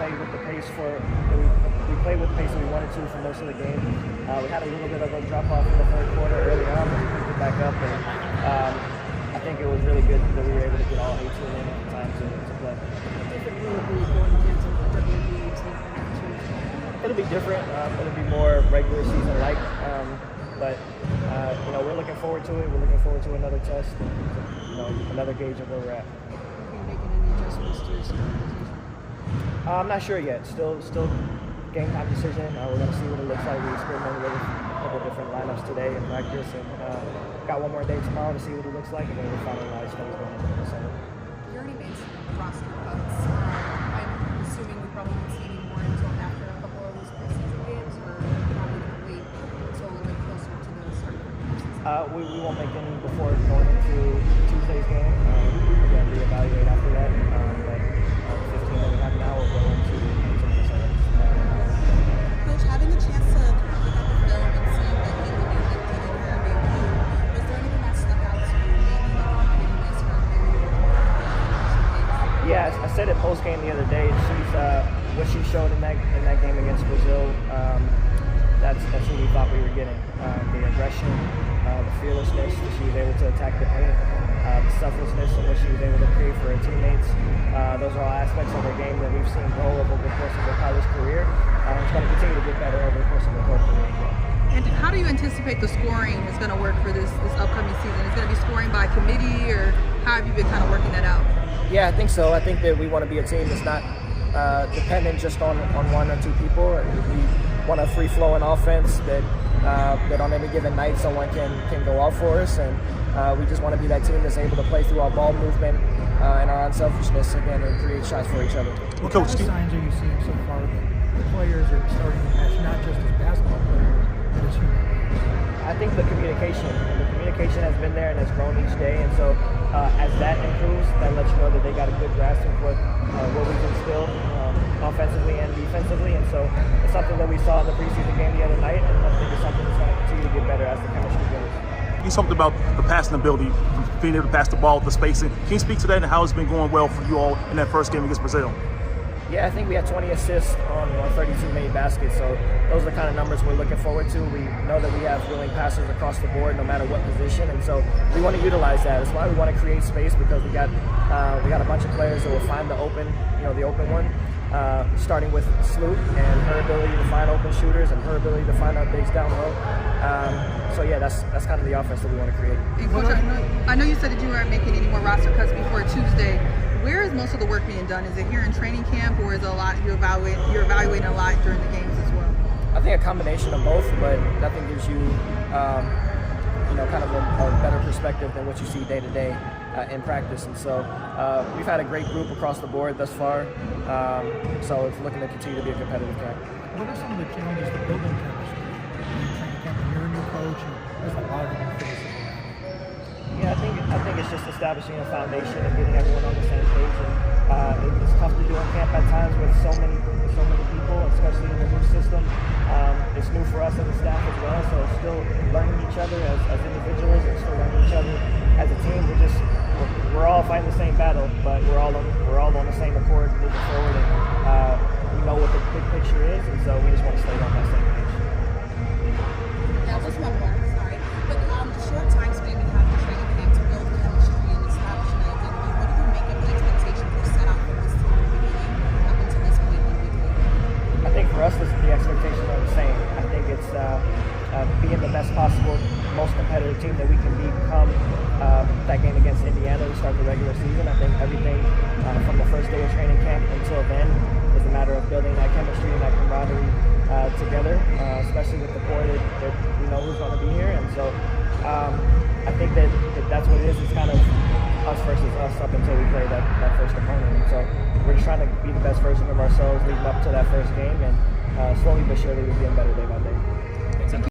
played with the pace we played with the pace that we wanted to for most of the game. We had a little bit of a drop off in the third quarter early on, but we picked it back up, and I think it was really good that we were able to get all 18 in at the time to play. It'll be different. It'll be more regular season like, but we're looking forward to it. We're looking forward to another test, and another gauge of where we're at. Are you making any adjustments to your rotation? I'm not sure yet. Still game time decision. We're going to see what it looks like. We experimented with a couple of different lineups today in practice, and got one more day tomorrow to see what it looks like, and then we'll finalize things going into the summer. You already made some roster cuts. I'm assuming we probably won't see any more until after a couple of those preseason games, or probably going to wait until a little bit closer to the start of the season. We won't make any before going into Tuesday's game. Again, reevaluate after that. But 15 that we have now will go into the season. Coach, having a chance to look at the film and seeing that you and your did in your debut, was there anything that stuck out to you, maybe like getting this from Yeah, I said it post game the other day. What she showed in that game against Brazil. That's what we thought we were getting. The aggression, the fearlessness that she was able to attack the paint, the selflessness in what she was able to create for her teammates. Those are all aspects of her game that we've seen grow over the course of her college career. It's going to continue to get better over the course of her career as well. And how do you anticipate the scoring is going to work for this upcoming season? Is it going to be scoring by committee, or how have you been kind of working that out? Yeah, I think so. I think that we want to be a team that's not dependent just on one or two people. We want a free-flowing offense that on any given night someone can go off for us, and we just want to be that team that's able to play through our ball movement and our unselfishness again and create shots for each other. What kind of signs are you seeing so far that the players are starting to match not just as basketball players, but as human beings? I think the communication has been there and has grown each day, and so as that improves, that lets you know that they got a good grasp of what we've instilled offensively and defensively, and so it's something that we saw in the preseason game the other night, and I think it's something that's going to continue to get better as the chemistry goes. You talked about the passing ability, being able to pass the ball, the spacing. Can you speak to that and how it's been going well for you all in that first game against Brazil? Yeah, I think we had 20 assists on 32 made baskets, so those are the kind of numbers we're looking forward to. We know that we have willing passers across the board, no matter what position, and so we want to utilize that. That's why we want to create space, because we got a bunch of players that will find the open one. Starting with Sloot and her ability to find open shooters and her ability to find our bigs down low. So yeah, that's kind of the offense that we want to create. And Coach, I know you said that you weren't making any more roster cuts before Tuesday. Where is most of the work being done? Is it here in training camp, or is it a lot you're evaluating a lot during the games as well? I think a combination of both, but nothing gives you kind of a better perspective than what you see day to day in practice. And so we've had a great group across the board thus far, so it's looking to continue to be a competitive camp. What are some of the challenges to building chemistry in training camp? You're a new coach, and there's a lot of new faces. Yeah, I think it's just establishing a foundation and getting everyone on the same page. And it's tough to do in camp at times with so many people, especially in the new system. It's new for us as a staff as well, so still learning each other as individuals and still learning each other as a team. We're all fighting the same battle, but we're all on the same accord moving forward, and we know what the big picture is, and so we just want to stay on that same page. Now, just one more, sorry. But the short time span we have in training camp to build chemistry and establish an identity, what do you make of the expectations you set out for this team in the beginning up until this point in week 8? I think for us, the expectations are the same. I think it's being the best possible, most competitive team that we can become. That game against Indiana to start the regular season, I think everything from the first day of training camp until then is a matter of building that chemistry and that camaraderie together, especially with the core that we know who's going to be here. And so I think that's what it is. It's kind of us versus us up until we play that first opponent. And so we're just trying to be the best version of ourselves leading up to that first game, and slowly but surely we're getting better day by day.